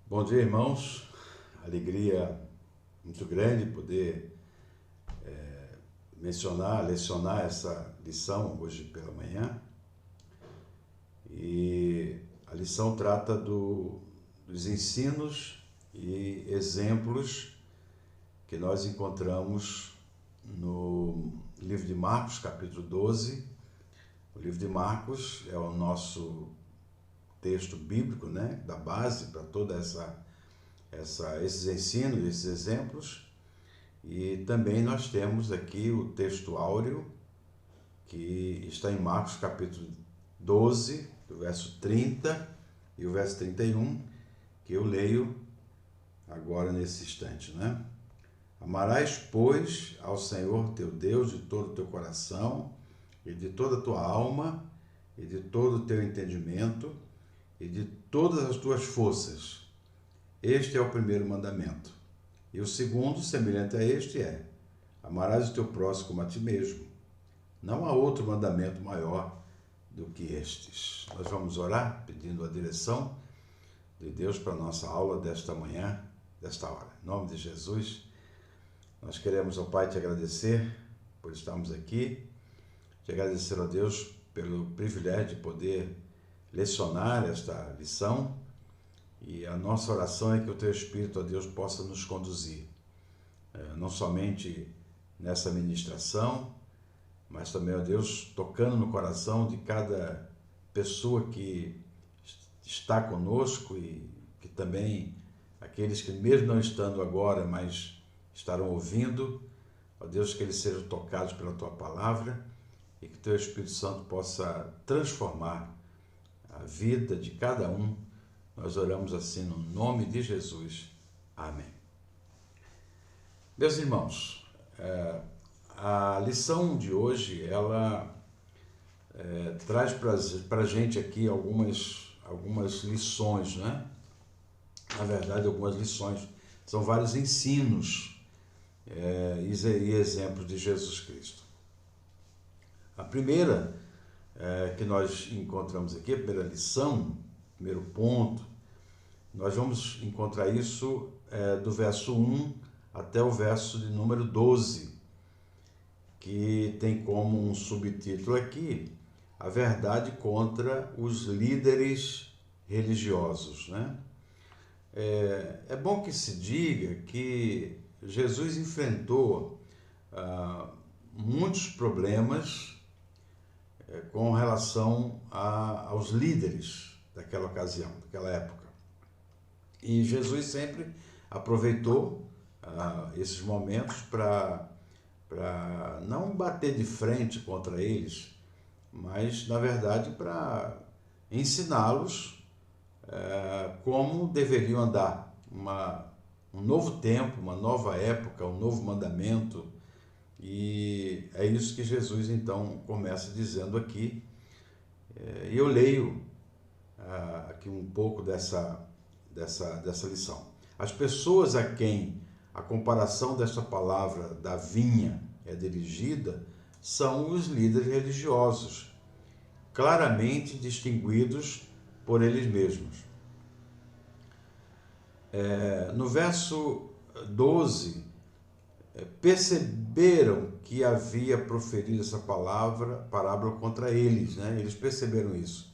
Bom dia, irmãos. Alegria muito grande poder lecionar essa lição hoje pela manhã. E a lição trata dos ensinos e exemplos que nós encontramos no livro de Marcos, capítulo 12. O livro de Marcos é o nosso texto bíblico, né, da base para toda esses ensinos, esses exemplos. E também nós temos aqui o texto áureo, que está em Marcos capítulo 12, do verso 30 e o verso 31, que eu leio agora nesse instante, né? Amarás, pois, ao Senhor teu Deus de todo o teu coração e de toda a tua alma e de todo o teu entendimento e de todas as tuas forças. Este é o primeiro mandamento. E o segundo, semelhante a este, é: amarás o teu próximo como a ti mesmo. Não há outro mandamento maior do que estes. Nós vamos orar pedindo a direção de Deus para a nossa aula desta manhã, desta hora. Em nome de Jesus, nós queremos, ó Pai, te agradecer por estarmos aqui, te agradecer, ó Deus, pelo privilégio de poder lecionar esta lição, e a nossa oração é que o Teu Espírito, ó Deus, possa nos conduzir, não somente nessa ministração, mas também, ó Deus, tocando no coração de cada pessoa que está conosco e que também aqueles que mesmo não estando agora, mas estarão ouvindo, ó Deus, que eles sejam tocados pela Tua Palavra e que Teu Espírito Santo possa transformar a vida de cada um. Nós oramos assim no nome de Jesus. Amém. Meus irmãos, a lição de hoje, ela traz para a gente aqui algumas lições, né? Na verdade, algumas lições. São vários ensinos e exemplos de Jesus Cristo. A primeira que nós encontramos aqui, a primeira lição, primeiro ponto, nós vamos encontrar isso do verso 1 até o verso de número 12, que tem como um subtítulo aqui: a verdade contra os líderes religiosos, né? É bom que se diga que Jesus enfrentou muitos problemas com relação aos líderes daquela ocasião, daquela época. E Jesus sempre aproveitou esses momentos para não bater de frente contra eles, mas, na verdade, para ensiná-los como deveriam andar. Um novo tempo, uma nova época, um novo mandamento. E é isso que Jesus, então, começa dizendo aqui. E eu leio aqui um pouco dessa lição. As pessoas a quem a comparação desta palavra da vinha é dirigida são os líderes religiosos, claramente distinguidos por eles mesmos. No verso 12, perceberam que havia proferido essa parábola contra eles, né? Eles perceberam isso.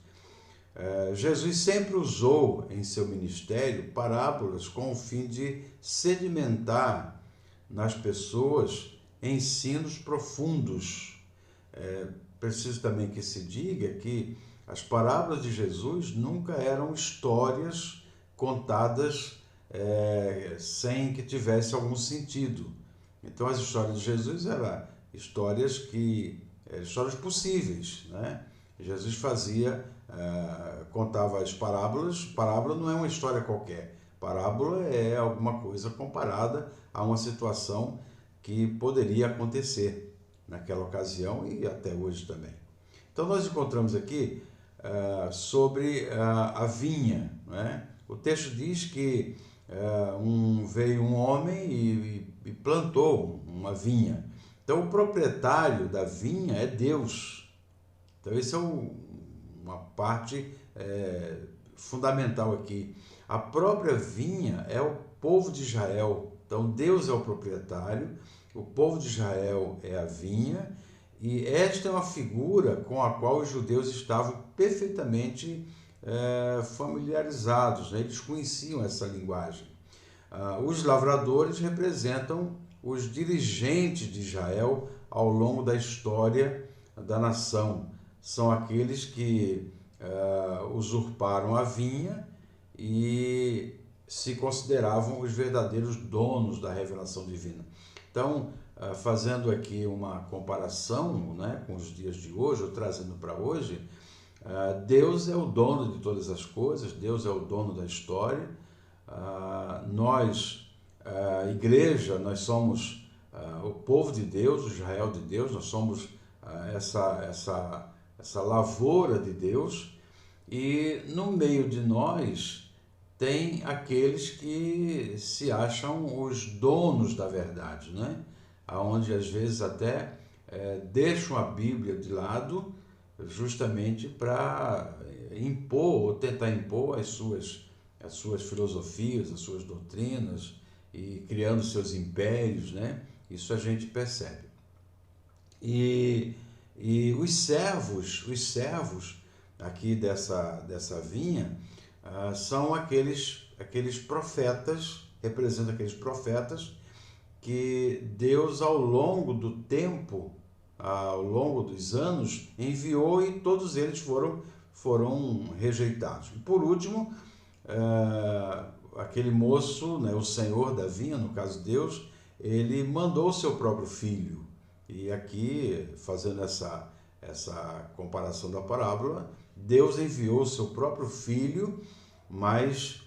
Jesus sempre usou em seu ministério parábolas com o fim de sedimentar nas pessoas ensinos profundos. Preciso também que se diga que as parábolas de Jesus nunca eram histórias contadas sem que tivesse algum sentido. Então, as histórias de Jesus eram histórias possíveis, né? Jesus contava as parábolas. Parábola não é uma história qualquer. Parábola é alguma coisa comparada a uma situação que poderia acontecer naquela ocasião e até hoje também. Então, nós encontramos aqui sobre a vinha, né? O texto diz que veio um homem e plantou uma vinha. Então, o proprietário da vinha é Deus. Então, esse é uma parte fundamental aqui. A própria vinha é o povo de Israel. Então Deus é o proprietário, o povo de Israel é a vinha, e esta é uma figura com a qual os judeus estavam perfeitamente familiarizados, né? Eles conheciam essa linguagem. Os lavradores representam os dirigentes de Israel ao longo da história da nação. São aqueles que usurparam a vinha e se consideravam os verdadeiros donos da revelação divina. Então, fazendo aqui uma comparação, né, com os dias de hoje, ou trazendo para hoje, Deus é o dono de todas as coisas, Deus é o dono da história. Nós, igreja, nós somos o povo de Deus, o Israel de Deus, nós somos essa lavoura de Deus, e no meio de nós tem aqueles que se acham os donos da verdade, né? Onde às vezes até deixam a Bíblia de lado justamente para impor ou tentar impor as suas filosofias, as suas doutrinas, e criando seus impérios, né? Isso a gente percebe. E os servos aqui dessa vinha são aqueles profetas, representam aqueles profetas que Deus ao longo do tempo, ao longo dos anos, enviou, e todos eles foram rejeitados. E por último, aquele moço, né, o senhor da vinha, no caso Deus, ele mandou o seu próprio filho. E aqui, fazendo essa comparação da parábola, Deus enviou o seu próprio filho, mas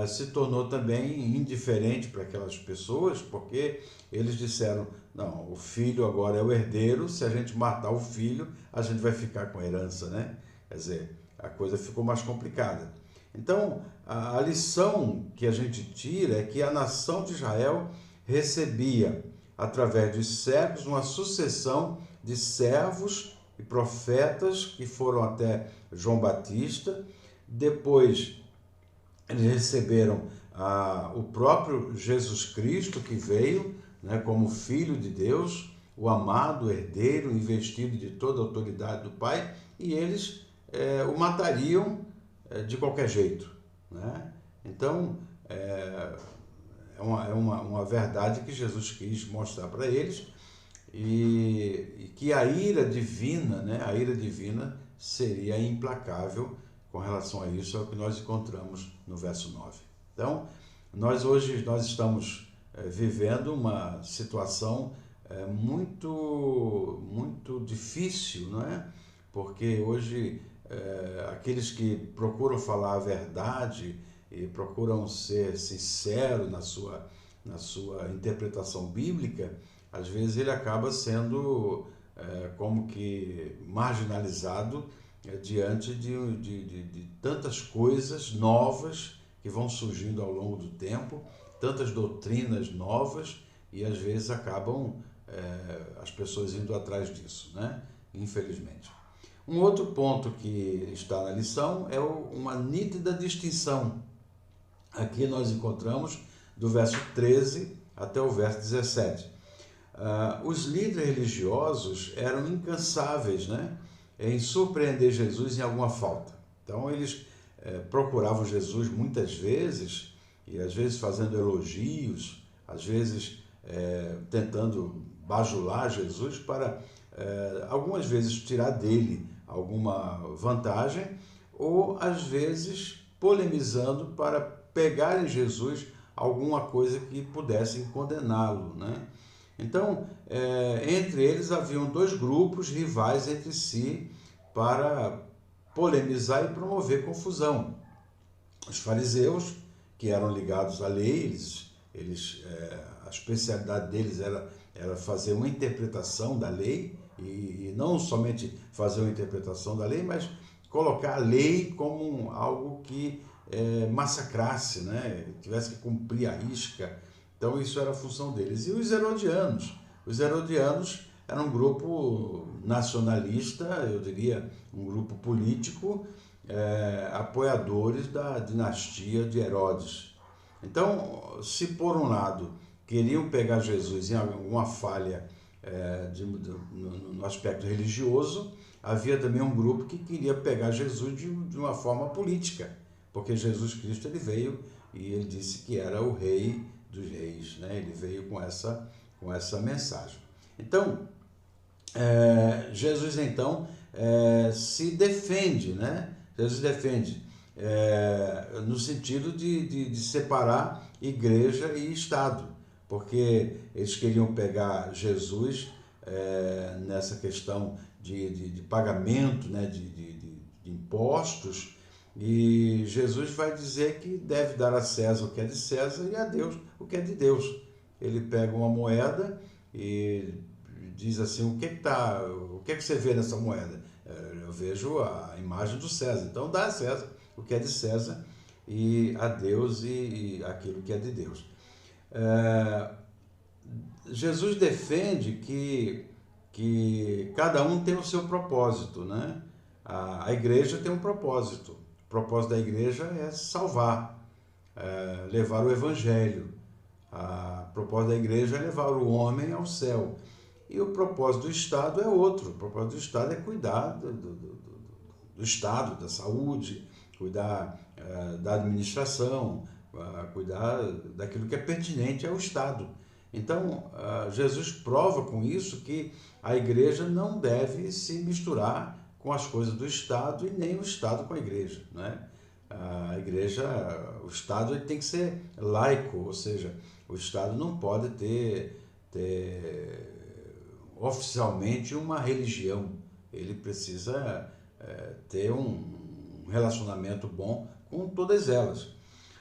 se tornou também indiferente para aquelas pessoas, porque eles disseram: não, o filho agora é o herdeiro, se a gente matar o filho, a gente vai ficar com a herança, né? Quer dizer, a coisa ficou mais complicada. Então, a lição que a gente tira é que a nação de Israel recebia, através dos séculos, uma sucessão de servos e profetas que foram até João Batista. Depois eles receberam o próprio Jesus Cristo, que veio, né, como Filho de Deus, o amado herdeiro, investido de toda a autoridade do Pai, e eles o matariam de qualquer jeito, né? Então, é uma verdade que Jesus quis mostrar para eles, e que a ira divina, né, a ira divina seria implacável com relação a isso. É o que nós encontramos no verso 9. Então, hoje nós estamos vivendo uma situação muito, muito difícil, não é? Porque hoje aqueles que procuram falar a verdade e procuram ser sinceros na sua interpretação bíblica, às vezes ele acaba sendo como que marginalizado diante de tantas coisas novas que vão surgindo ao longo do tempo, tantas doutrinas novas, e às vezes acabam as pessoas indo atrás disso, né? Infelizmente. Um outro ponto que está na lição é uma nítida distinção. Aqui nós encontramos do verso 13 até o verso 17. Os líderes religiosos eram incansáveis, né, em surpreender Jesus em alguma falta. Então eles procuravam Jesus muitas vezes, e às vezes fazendo elogios, às vezes tentando bajular Jesus para algumas vezes tirar dele alguma vantagem, ou às vezes polemizando para pegar em Jesus alguma coisa que pudessem condená-lo, né? Então, entre eles haviam dois grupos rivais entre si para polemizar e promover confusão. Os fariseus, que eram ligados à lei, a especialidade deles era fazer uma interpretação da lei, e não somente fazer uma interpretação da lei, mas colocar a lei como algo que massacrasse, né? Tivesse que cumprir a risca. Então isso era a função deles. E os herodianos eram um grupo nacionalista, eu diria um grupo político, apoiadores da dinastia de Herodes. Então, se por um lado queriam pegar Jesus em alguma falha no aspecto religioso, havia também um grupo que queria pegar Jesus de uma forma política, porque Jesus Cristo ele veio e ele disse que era o rei dos reis, né? Ele veio com essa mensagem. Então, Jesus então se defende, né? Jesus defende no sentido de separar igreja e Estado, porque eles queriam pegar Jesus nessa questão de pagamento, né? de impostos, e Jesus vai dizer que deve dar a César o que é de César e a Deus o que é de Deus. Ele pega uma moeda e diz assim, o que é que você vê nessa moeda? Eu vejo a imagem do César, então dá a César o que é de César e a Deus e aquilo que é de Deus. Jesus defende que cada um tem o seu propósito, né? A igreja tem um propósito. O propósito da igreja é salvar, levar o evangelho. A propósito da igreja é levar o homem ao céu. E o propósito do Estado é outro. O propósito do Estado é cuidar do Estado, da saúde, cuidar da administração, cuidar daquilo que é pertinente ao Estado. Então, Jesus prova com isso que a igreja não deve se misturar com as coisas do Estado e nem o Estado com a igreja, né? A igreja, o Estado ele tem que ser laico, ou seja, o Estado não pode ter oficialmente uma religião, ele precisa ter um relacionamento bom com todas elas.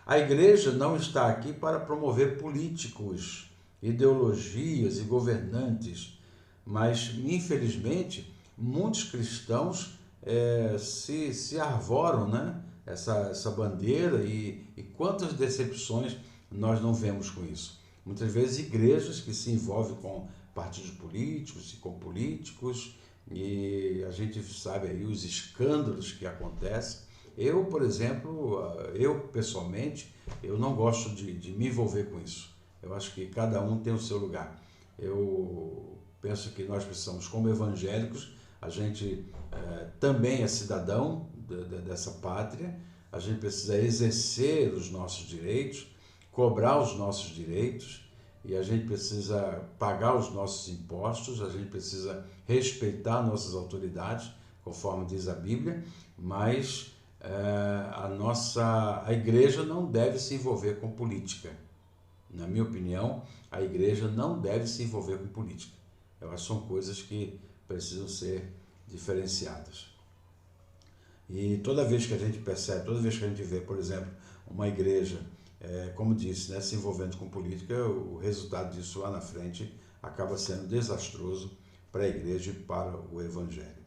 A igreja não está aqui para promover políticos, ideologias e governantes, mas, infelizmente, muitos cristãos se arvoram, né? essa bandeira e quantas decepções nós não vemos com isso. Muitas vezes igrejas que se envolvem com partidos políticos e com políticos, e a gente sabe aí os escândalos que acontecem. Eu, por exemplo, pessoalmente, eu não gosto de me envolver com isso. Eu acho que cada um tem o seu lugar. Eu penso que nós precisamos, como evangélicos, a gente também é cidadão dessa pátria, a gente precisa exercer os nossos direitos, cobrar os nossos direitos, e a gente precisa pagar os nossos impostos, a gente precisa respeitar nossas autoridades, conforme diz a Bíblia, mas a igreja não deve se envolver com política. Na minha opinião, a igreja não deve se envolver com política. Eu acho que são coisas que precisam ser diferenciadas. E toda vez que a gente percebe, toda vez que a gente vê, por exemplo, uma igreja, como disse, né, se envolvendo com política, o resultado disso lá na frente acaba sendo desastroso para a igreja e para o evangelho.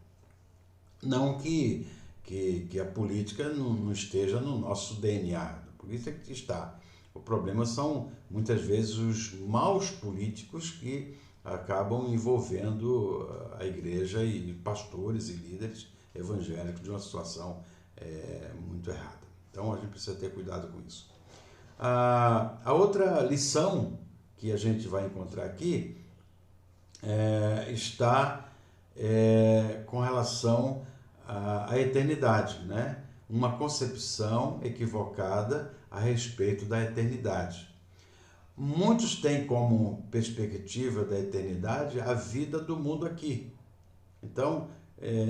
Não que a política não esteja no nosso DNA, a política está. O problema são, muitas vezes, os maus políticos que acabam envolvendo a igreja e pastores e líderes evangélicos de uma situação muito errada. Então, a gente precisa ter cuidado com isso. A outra lição que a gente vai encontrar aqui está com relação à eternidade, né? Uma concepção equivocada a respeito da eternidade. Muitos têm como perspectiva da eternidade a vida do mundo aqui. Então,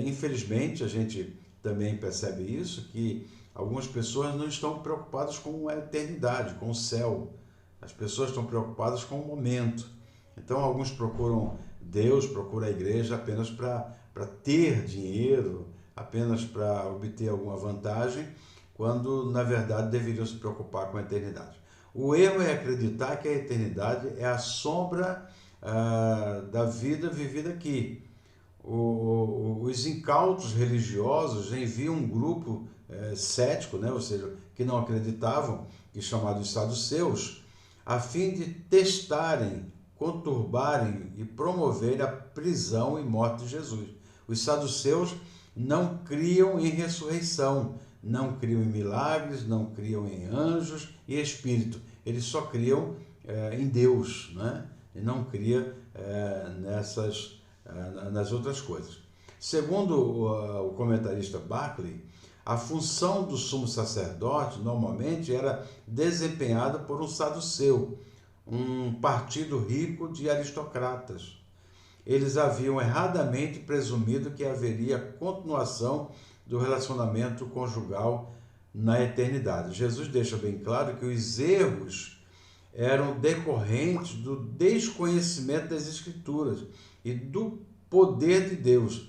infelizmente, a gente também percebe isso, que algumas pessoas não estão preocupadas com a eternidade, com o céu. As pessoas estão preocupadas com o momento. Então, alguns procuram Deus, procuram a igreja apenas para ter dinheiro, apenas para obter alguma vantagem, quando, na verdade, deveriam se preocupar com a eternidade. O erro é acreditar que a eternidade é a sombra da vida vivida aqui. Os incautos religiosos enviam um grupo cético, né? Ou seja, que não acreditavam, que chamado de saduceus, a fim de testarem, conturbarem e promoverem a prisão e morte de Jesus. Os saduceus não criam em ressurreição, não criam em milagres, não criam em anjos e espírito. Eles só criam em Deus, né? E não cria nas outras coisas. Segundo o comentarista Barclay, a função do sumo sacerdote normalmente era desempenhada por um saduceu, um partido rico de aristocratas. Eles haviam erradamente presumido que haveria continuação do relacionamento conjugal na eternidade. Jesus deixa bem claro que os erros eram decorrentes do desconhecimento das Escrituras e do poder de Deus.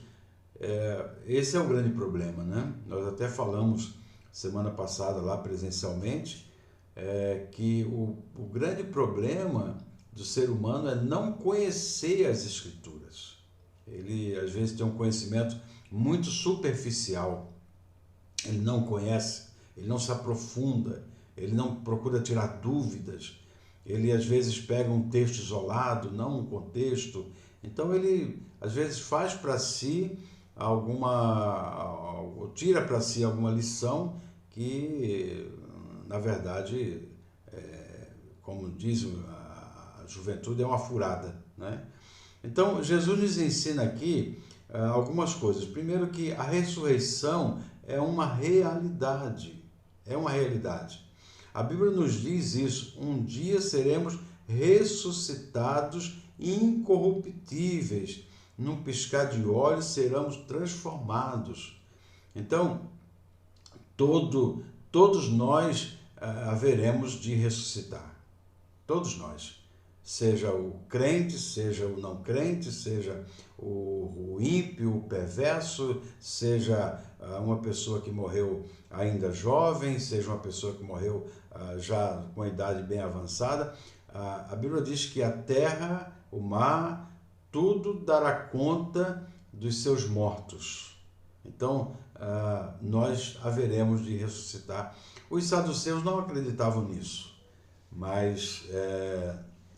Esse é o grande problema, né? Nós até falamos semana passada lá presencialmente que o grande problema do ser humano é não conhecer as Escrituras. Ele às vezes tem um conhecimento muito superficial, ele não conhece, ele não se aprofunda, ele não procura tirar dúvidas, ele às vezes pega um texto isolado, não um contexto, então ele às vezes faz para si tira para si alguma lição que, na verdade, como diz a juventude, é uma furada, né? Então, Jesus nos ensina aqui algumas coisas. Primeiro, que a ressurreição é uma realidade. É uma realidade. A Bíblia nos diz isso. Um dia seremos ressuscitados incorruptíveis. Num piscar de olhos seremos transformados. Então, todos nós haveremos de ressuscitar. Todos nós. Seja o crente, seja o não crente, seja o ímpio, o perverso, seja uma pessoa que morreu ainda jovem, seja uma pessoa que morreu já com a idade bem avançada. A Bíblia diz que a terra, o mar, tudo dará conta dos seus mortos. Então, nós haveremos de ressuscitar. Os saduceus não acreditavam nisso, mas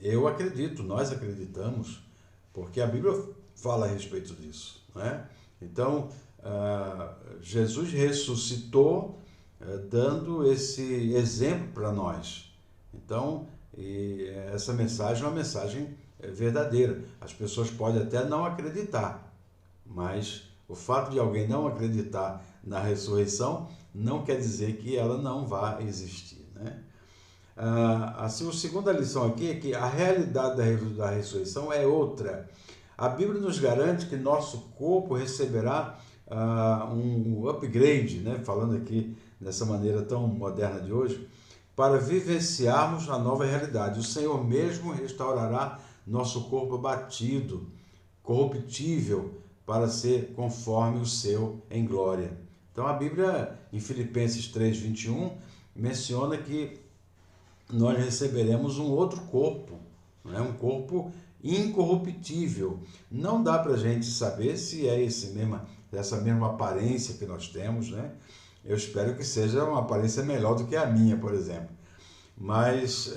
eu acredito, nós acreditamos, porque a Bíblia fala a respeito disso, né? Então, Jesus ressuscitou dando esse exemplo para nós. Então, essa mensagem é uma mensagem verdadeira. As pessoas podem até não acreditar, mas o fato de alguém não acreditar na ressurreição não quer dizer que ela não vá existir, né? A segunda lição aqui é que a realidade da ressurreição é outra. A Bíblia nos garante que nosso corpo receberá um upgrade, né? Falando aqui dessa maneira tão moderna de hoje, para vivenciarmos a nova realidade. O Senhor mesmo restaurará nosso corpo abatido, corruptível, para ser conforme o seu em glória. Então a Bíblia, em Filipenses 3:21, menciona que nós receberemos um outro corpo, né? Um corpo incorruptível. Não dá para a gente saber se é essa mesma aparência que nós temos, né? Eu espero que seja uma aparência melhor do que a minha, por exemplo. Mas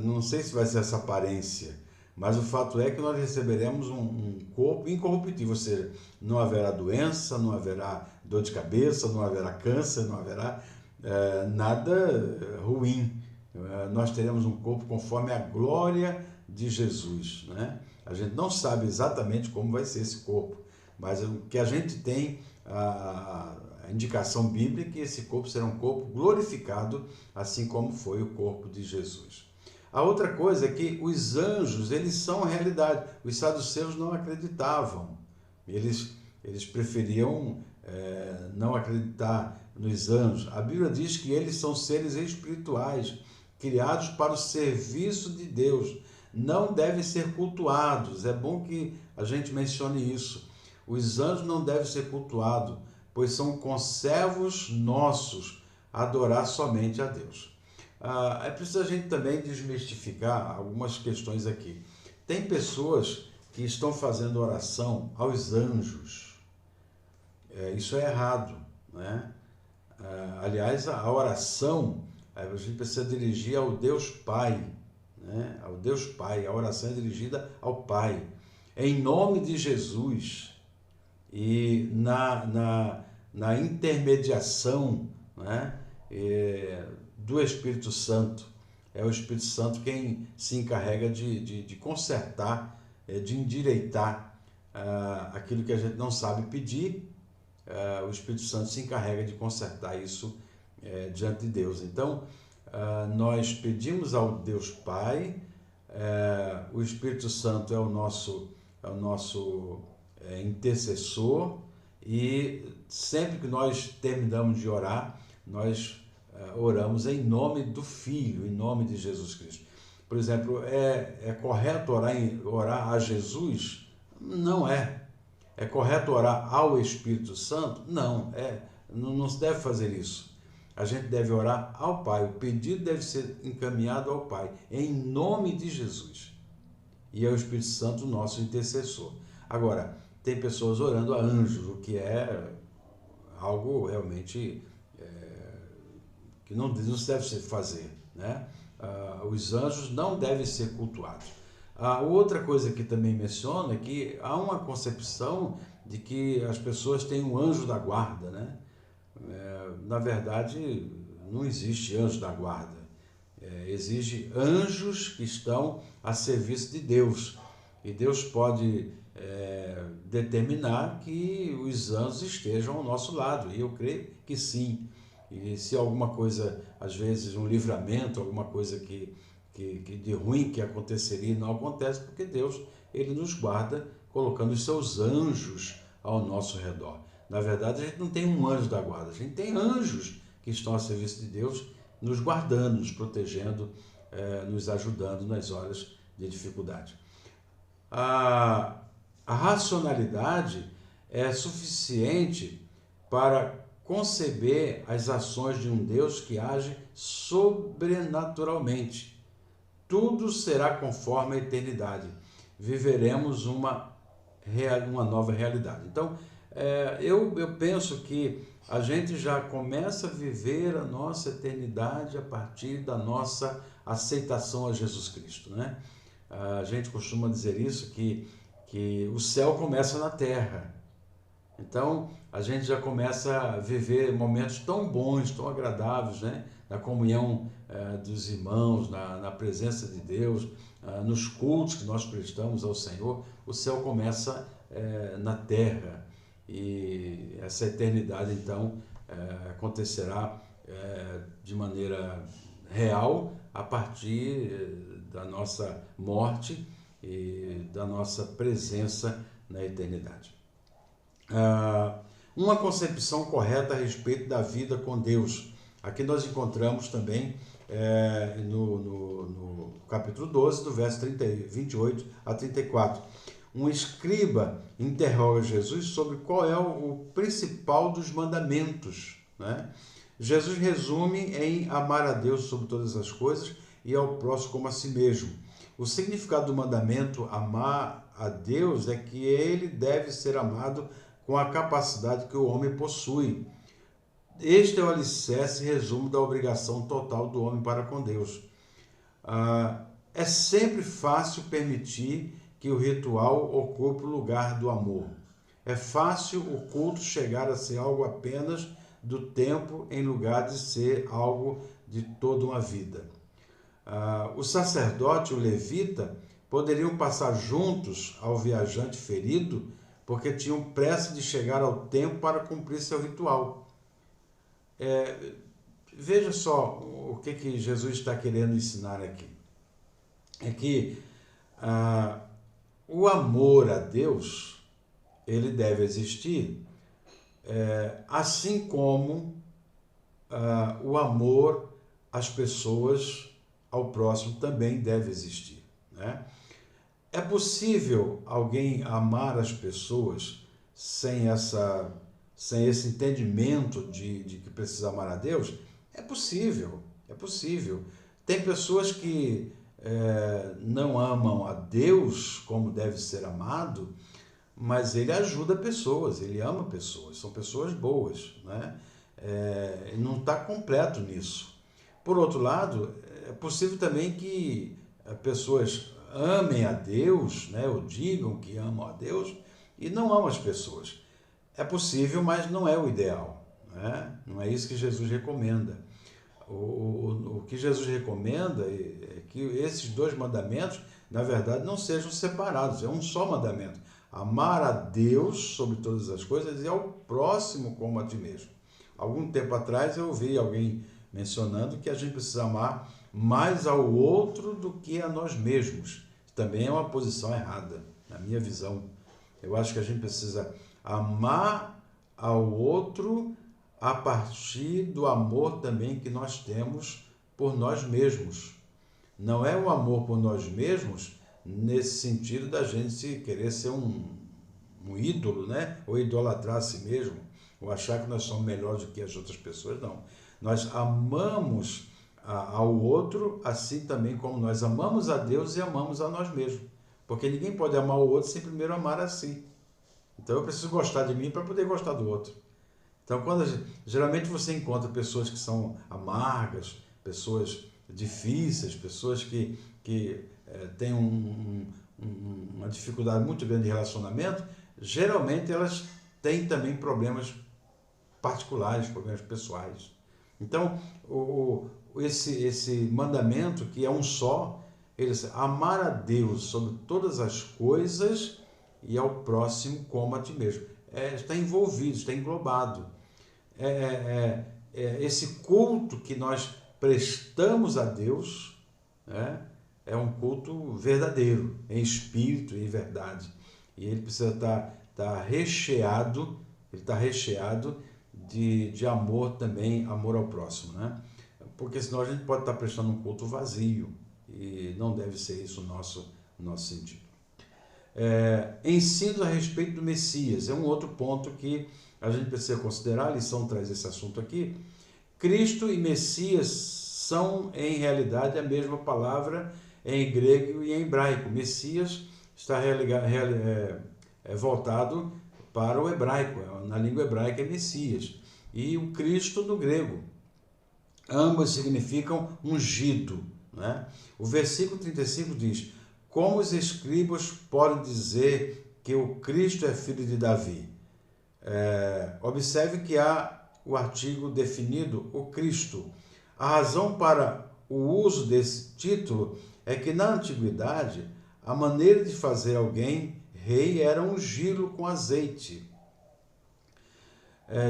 não sei se vai ser essa aparência. Mas o fato é que nós receberemos um corpo incorruptível, ou seja, não haverá doença, não haverá dor de cabeça, não haverá câncer, não haverá nada ruim. Nós teremos um corpo conforme a glória de Jesus, né? A gente não sabe exatamente como vai ser esse corpo, mas o que a gente tem, a indicação bíblica é que esse corpo será um corpo glorificado, assim como foi o corpo de Jesus. A outra coisa é que os anjos, eles são a realidade. Os saduceus não acreditavam. Eles preferiam não acreditar nos anjos. A Bíblia diz que eles são seres espirituais, criados para o serviço de Deus. Não devem ser cultuados. É bom que a gente mencione isso. Os anjos não devem ser cultuados, pois são conservos nossos a adorar somente a Deus. É preciso a gente também desmistificar algumas questões aqui. Tem pessoas que estão fazendo oração aos anjos. Isso é errado, né? Aliás, a oração, a gente precisa dirigir ao Deus Pai, né? Ao Deus Pai. A oração é dirigida ao Pai. Em nome de Jesus. E na intermediação, né, do Espírito Santo, é o Espírito Santo quem se encarrega de consertar, de endireitar aquilo que a gente não sabe pedir. O Espírito Santo se encarrega de consertar isso diante de Deus. Então, nós pedimos ao Deus Pai, o Espírito Santo é o nosso intercessor, e sempre que nós terminamos de orar, nós oramos em nome do Filho, em nome de Jesus Cristo. Por exemplo, é correto orar a Jesus? Não é. É correto orar ao Espírito Santo? Não, não se deve fazer isso. A gente deve orar ao Pai, o pedido deve ser encaminhado ao Pai, em nome de Jesus. E é o Espírito Santo o nosso intercessor. Agora, tem pessoas orando a anjos, o que é algo realmente que não se deve fazer, né? Os anjos não devem ser cultuados. Outra coisa que também menciona é que há uma concepção de que as pessoas têm um anjo da guarda, né? Na verdade, não existe anjo da guarda. Existe anjos que estão a serviço de Deus. E Deus pode determinar que os anjos estejam ao nosso lado. E eu creio que sim. E se alguma coisa, às vezes um livramento, alguma coisa que de ruim que aconteceria, não acontece, porque Deus, ele nos guarda colocando os seus anjos ao nosso redor. Na verdade, a gente não tem um anjo da guarda, a gente tem anjos que estão a serviço de Deus, nos guardando, nos protegendo, nos ajudando nas horas de dificuldade. A racionalidade é suficiente para conceber as ações de um Deus que age sobrenaturalmente. Tudo será conforme a eternidade. Viveremos uma nova realidade. Então, eu penso que a gente já começa a viver a nossa eternidade a partir da nossa aceitação a Jesus Cristo, né? A gente costuma dizer isso, que o céu começa na terra. Então, a gente já começa a viver momentos tão bons, tão agradáveis, né? Na comunhão dos irmãos, na presença de Deus, nos cultos que nós prestamos ao Senhor. O céu começa na terra, e essa eternidade, então, acontecerá de maneira real a partir da nossa morte e da nossa presença na eternidade. Uma concepção correta a respeito da vida com Deus. Aqui nós encontramos também no capítulo 12, do verso 28 a 34. Um escriba interroga Jesus sobre qual é o principal dos mandamentos, né? Jesus resume em amar a Deus sobre todas as coisas e ao próximo como a si mesmo. O significado do mandamento amar a Deus é que ele deve ser amado com a capacidade que o homem possui. Este é o alicerce e resumo da obrigação total do homem para com Deus. É sempre fácil permitir que o ritual ocupe o lugar do amor. É fácil o culto chegar a ser algo apenas do tempo em lugar de ser algo de toda uma vida. O sacerdote e o levita poderiam passar juntos ao viajante ferido porque tinham pressa de chegar ao templo para cumprir seu ritual. Veja só o que Jesus está querendo ensinar aqui. É que o amor a Deus, ele deve existir, assim como o amor às pessoas, ao próximo, também deve existir, né? É possível alguém amar as pessoas sem esse entendimento de que precisa amar a Deus? É possível. Tem pessoas que não amam a Deus como deve ser amado, mas ele ajuda pessoas, ele ama pessoas, são pessoas boas, né? Não está completo nisso. Por outro lado, é possível também que pessoas amem a Deus, né, ou digam que amam a Deus, e não amam as pessoas. É possível, mas não é o ideal, né? Não é isso que Jesus recomenda. O que Jesus recomenda é que esses dois mandamentos, na verdade, não sejam separados, é um só mandamento. Amar a Deus sobre todas as coisas e ao próximo como a ti mesmo. Algum tempo atrás eu ouvi alguém mencionando que a gente precisa amar mais ao outro do que a nós mesmos. Também é uma posição errada, na minha visão. Eu acho que a gente precisa amar ao outro a partir do amor também que nós temos por nós mesmos. Não é o amor por nós mesmos nesse sentido da gente querer ser um ídolo, né? Ou idolatrar a si mesmo, ou achar que nós somos melhores do que as outras pessoas, não. Nós amamos ao outro assim também como nós amamos a Deus e amamos a nós mesmos. Porque ninguém pode amar o outro sem primeiro amar a si. Então eu preciso gostar de mim para poder gostar do outro. Então, geralmente você encontra pessoas que são amargas, pessoas difíceis, pessoas que têm uma dificuldade muito grande de relacionamento, geralmente elas têm também problemas particulares, problemas pessoais. Então, esse mandamento, que é um só, ele diz, amar a Deus sobre todas as coisas e ao próximo como a ti mesmo. Está envolvido, está englobado. Esse culto que nós prestamos a Deus, né, é um culto verdadeiro, em espírito e em verdade. E ele precisa estar recheado, ele está recheado de amor também, amor ao próximo, né? Porque senão a gente pode estar prestando um culto vazio, e não deve ser isso o nosso sentido. Ensinos a respeito do Messias é um outro ponto que a gente precisa considerar. A lição traz esse assunto aqui. Cristo e Messias são em realidade a mesma palavra em grego e em hebraico. Messias está voltado para o hebraico, na língua hebraica é Messias, e o Cristo no grego. Ambos significam ungido, né? O versículo 35 diz: como os escribas podem dizer que o Cristo é filho de Davi? Observe que há o artigo definido, o Cristo. A razão para o uso desse título é que na antiguidade a maneira de fazer alguém rei era ungí-lo com azeite.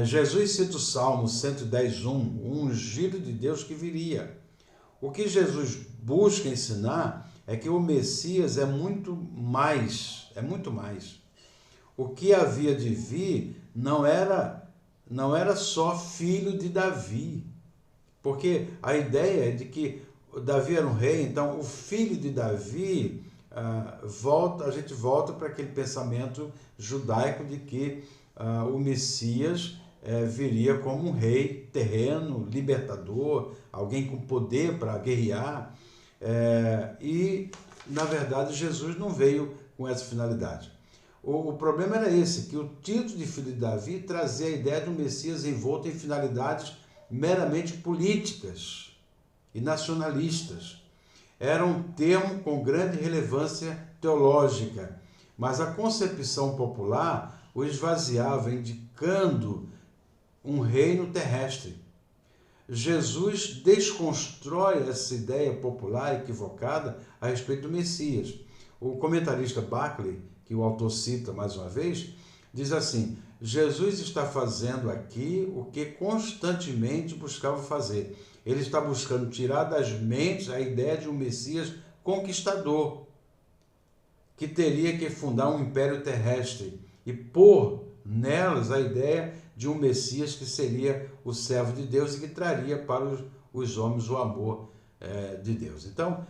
Jesus cita o Salmo 110:1, o ungido de Deus que viria. O que Jesus busca ensinar é que o Messias é muito mais. O que havia de vir não era só filho de Davi, porque a ideia é de que Davi era um rei, então o filho de Davi, a gente volta para aquele pensamento judaico de que o Messias viria como um rei terreno, libertador, alguém com poder para guerrear, e na verdade Jesus não veio com essa finalidade. O problema era esse, que o título de filho de Davi trazia a ideia de um Messias envolto em finalidades meramente políticas e nacionalistas. Era um termo com grande relevância teológica, mas a concepção popular o esvaziava, indicando um reino terrestre. Jesus desconstrói essa ideia popular equivocada a respeito do Messias. O comentarista Barclay, que o autor cita mais uma vez, diz assim: Jesus está fazendo aqui o que constantemente buscava fazer. Ele está buscando tirar das mentes a ideia de um Messias conquistador, que teria que fundar um império terrestre, e pôr nelas a ideia de um Messias que seria o servo de Deus e que traria para os homens o amor de Deus. Então,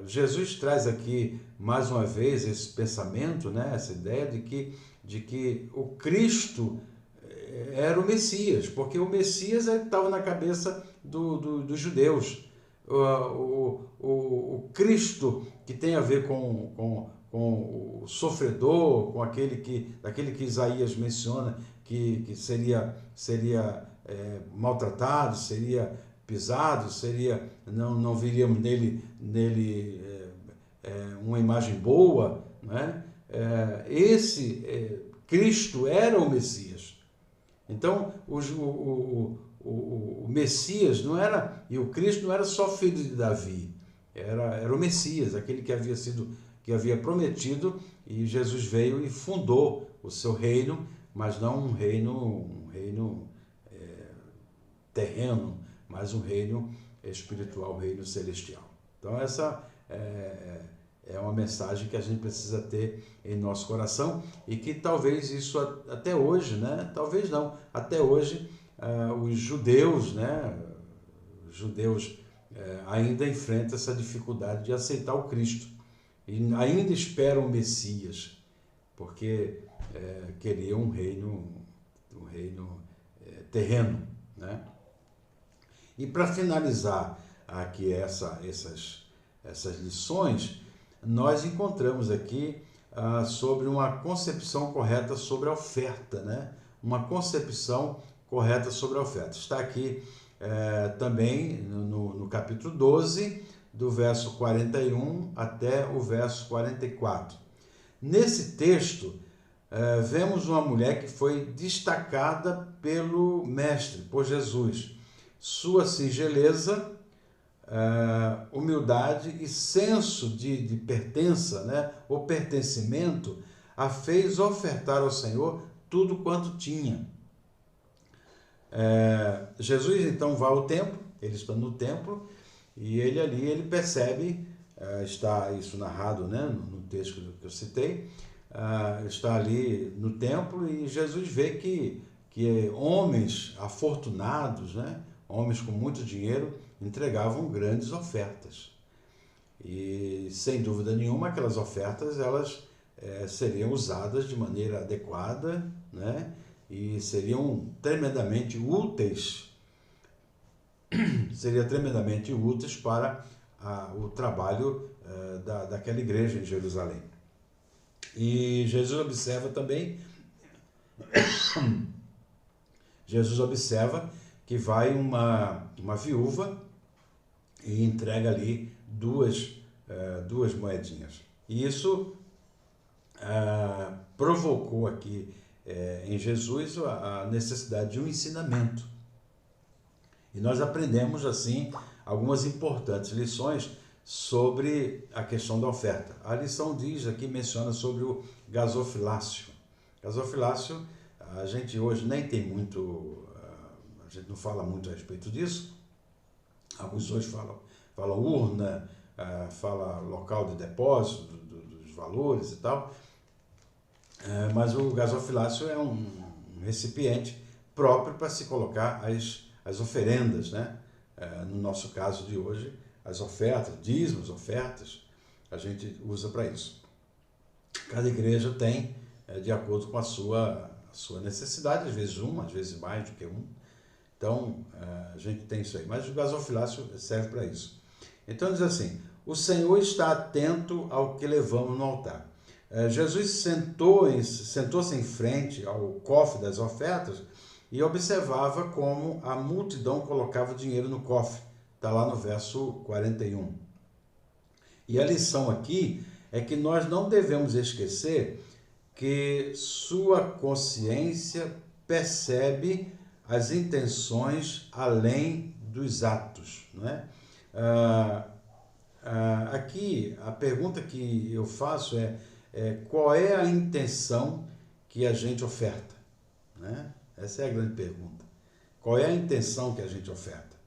Jesus traz aqui mais uma vez esse pensamento, né, essa ideia de que o Cristo era o Messias, porque o Messias estava na cabeça dos judeus. O Cristo, que tem a ver com o sofredor, com daquele que Isaías menciona, que seria maltratado, seria pisado, não viríamos nele uma imagem boa, né? Esse Cristo era o Messias. Então, o Messias não era, e o Cristo não era só filho de Davi, era o Messias, aquele que havia prometido, e Jesus veio e fundou o seu reino, mas não um reino terreno, mas um reino espiritual, um reino celestial. Então essa é uma mensagem que a gente precisa ter em nosso coração e que talvez isso até hoje, né? Talvez não, até hoje os judeus, né? Os judeus ainda enfrentam essa dificuldade de aceitar o Cristo e ainda esperam o Messias, porque queriam um reino terreno, né? E para finalizar aqui essas lições, nós encontramos aqui sobre uma concepção correta sobre a oferta, né? Uma concepção correta sobre a oferta. Está aqui também no capítulo 12, do verso 41 até o verso 44. Nesse texto, vemos uma mulher que foi destacada pelo Mestre, por Jesus. Sua singeleza, humildade e senso de pertença, né, ou pertencimento, a fez ofertar ao Senhor tudo quanto tinha. Jesus então vai ao templo, ele está no templo, e ele percebe, está isso narrado, né, no texto que eu citei, está ali no templo e Jesus vê que homens afortunados, né, homens com muito dinheiro, entregavam grandes ofertas. E, sem dúvida nenhuma, aquelas ofertas elas seriam usadas de maneira adequada, né? E seriam tremendamente úteis, para o trabalho daquela igreja em Jerusalém. E Jesus observa também, que vai uma viúva e entrega ali duas moedinhas. E isso provocou aqui em Jesus a necessidade de um ensinamento. E nós aprendemos, assim, algumas importantes lições sobre a questão da oferta. A lição menciona sobre o gasofilácio. Gasofilácio, a gente hoje nem tem muito, a gente não fala muito a respeito disso. Alguns hoje falam urna, fala local de depósito dos valores e tal. Mas o gasofilácio é um recipiente próprio para se colocar as oferendas, né? No nosso caso de hoje, as ofertas, dízimos, ofertas, a gente usa para isso. Cada igreja tem, de acordo com a sua necessidade, às vezes às vezes mais do que um. Então, a gente tem isso aí. Mas o gasofilácio serve para isso. Então, diz assim: o Senhor está atento ao que levamos no altar. Jesus sentou-se em frente ao cofre das ofertas e observava como a multidão colocava dinheiro no cofre. Está lá no verso 41. E a lição aqui é que nós não devemos esquecer que sua consciência percebe as intenções além dos atos, não é? Aqui, a pergunta que eu faço é qual é a intenção que a gente oferta, né? Essa é a grande pergunta. Qual é a intenção que a gente oferta?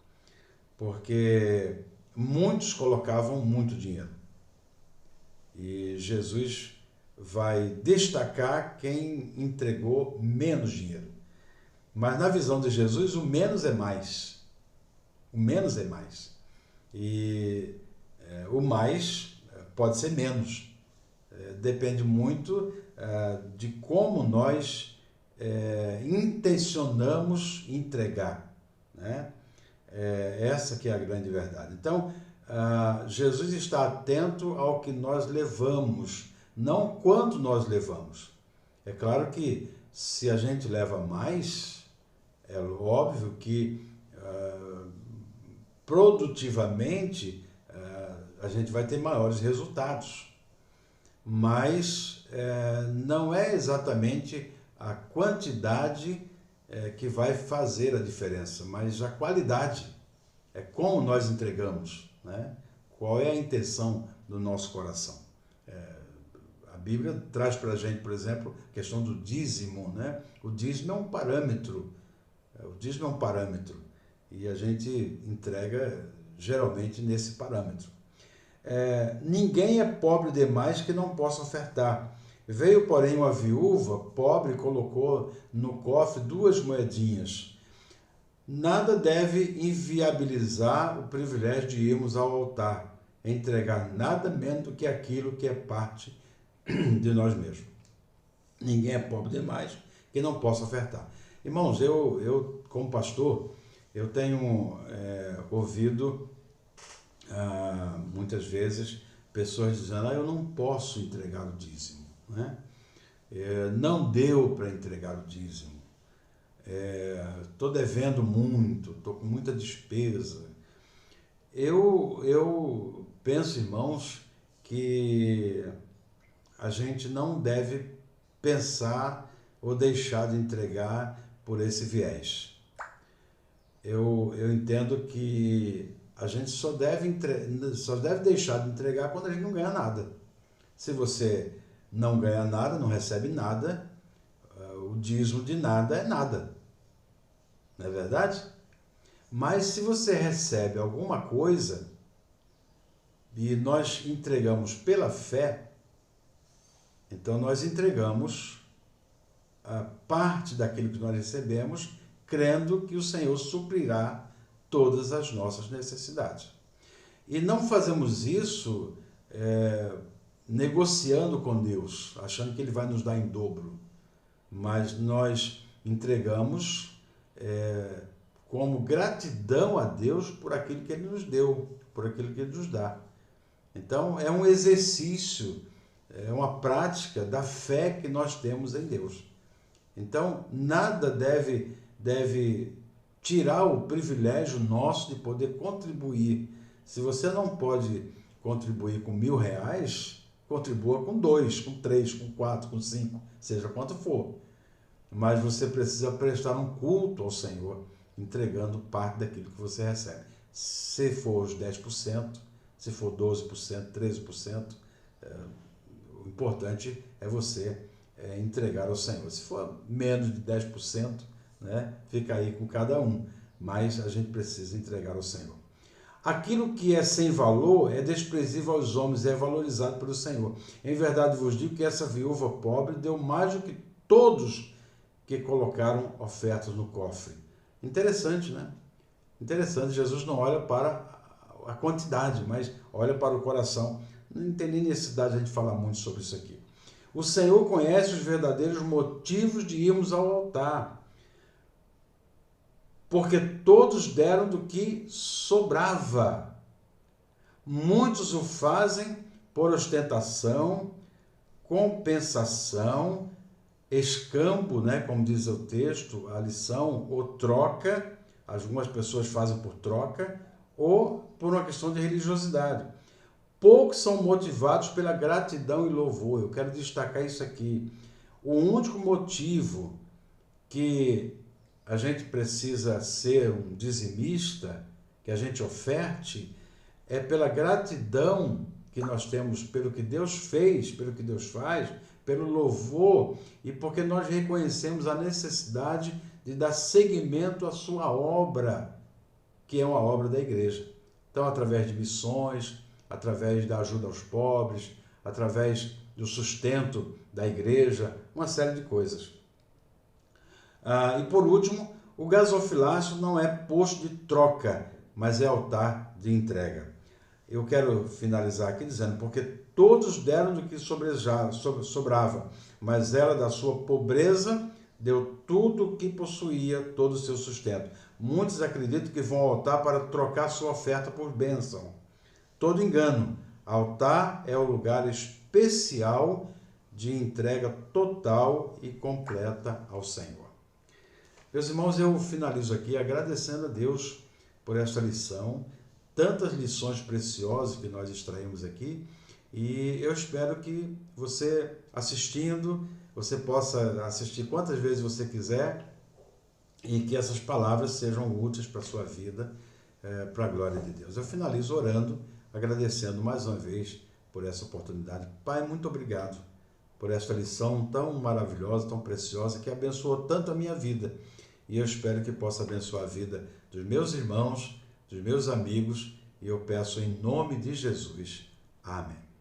Porque muitos colocavam muito dinheiro. E Jesus vai destacar quem entregou menos dinheiro. Mas na visão de Jesus, o menos é mais. O menos é mais. E o mais pode ser menos. Depende muito de como nós intencionamos entregar, né? Essa que é a grande verdade. Então, Jesus está atento ao que nós levamos, não quanto nós levamos. É claro que se a gente leva mais, é óbvio que produtivamente a gente vai ter maiores resultados. mas não é exatamente a quantidade que vai fazer a diferença, mas a qualidade, é como nós entregamos, né? Qual é a intenção do nosso coração. A Bíblia traz para a gente, por exemplo, a questão do dízimo, né? O dízimo é um parâmetro, e a gente entrega geralmente nesse parâmetro. Ninguém é pobre demais que não possa ofertar. Veio, porém, uma viúva pobre e colocou no cofre 2 moedinhas. Nada deve inviabilizar o privilégio de irmos ao altar, entregar nada menos do que aquilo que é parte de nós mesmos. Ninguém é pobre demais que não possa ofertar. Irmãos, eu como pastor, eu tenho ouvido muitas vezes pessoas dizendo: eu não posso entregar o dízimo, né? Não deu para entregar o dízimo, estou devendo muito, estou com muita despesa. Eu penso, irmãos, que a gente não deve pensar ou deixar de entregar por esse viés. Eu entendo que a gente só deve deixar de entregar quando a gente não ganha nada. Se você não ganha nada, não recebe nada, o dízimo de nada é nada. Não é verdade? Mas se você recebe alguma coisa e nós entregamos pela fé, então nós entregamos a parte daquilo que nós recebemos, crendo que o Senhor suprirá todas as nossas necessidades. E não fazemos isso negociando com Deus, achando que Ele vai nos dar em dobro, mas nós entregamos como gratidão a Deus por aquilo que Ele nos deu, por aquilo que Ele nos dá. Então, é um exercício, é uma prática da fé que nós temos em Deus. Então, nada deve tirar o privilégio nosso de poder contribuir. Se você não pode contribuir com R$1.000, contribua com 2, com 3, com 4, com 5, seja quanto for. Mas você precisa prestar um culto ao Senhor, entregando parte daquilo que você recebe. Se for os 10%, se for 12%, 13%, o importante é você entregar ao Senhor. Se for menos de 10%, né, fica aí com cada um, mas a gente precisa entregar ao Senhor. Aquilo que é sem valor é desprezível aos homens, é valorizado pelo Senhor. Em verdade vos digo que essa viúva pobre deu mais do que todos que colocaram ofertas no cofre. Interessante, né? Interessante, Jesus não olha para a quantidade, mas olha para o coração. Não tem nem necessidade de a gente falar muito sobre isso aqui. O Senhor conhece os verdadeiros motivos de irmos ao altar, porque todos deram do que sobrava. Muitos o fazem por ostentação, compensação, escambo, né, como diz o texto, a lição, ou troca. Algumas pessoas fazem por troca, ou por uma questão de religiosidade. Poucos são motivados pela gratidão e louvor. Eu quero destacar isso aqui. O único motivo que a gente precisa ser um dizimista, que a gente oferte, é pela gratidão que nós temos pelo que Deus fez, pelo que Deus faz, pelo louvor, e porque nós reconhecemos a necessidade de dar seguimento à sua obra, que é uma obra da igreja. Então, através de missões, através da ajuda aos pobres, através do sustento da igreja, uma série de coisas. E por último, o gasofilácio não é posto de troca, mas é altar de entrega. Eu quero finalizar aqui dizendo, porque todos deram do que sobrava, mas ela da sua pobreza deu tudo o que possuía, todo o seu sustento. Muitos acreditam que vão ao altar para trocar sua oferta por bênção. Todo engano. Altar é o lugar especial de entrega total e completa ao Senhor. Meus irmãos, eu finalizo aqui agradecendo a Deus por esta lição, tantas lições preciosas que nós extraímos aqui, E eu espero que você, assistindo, você possa assistir quantas vezes você quiser e que essas palavras sejam úteis para a sua vida, para a glória de Deus. Eu finalizo orando, agradecendo mais uma vez por essa oportunidade. Pai, muito obrigado por esta lição tão maravilhosa, tão preciosa, que abençoou tanto a minha vida. E eu espero que possa abençoar a vida dos meus irmãos, dos meus amigos, e eu peço em nome de Jesus. Amém.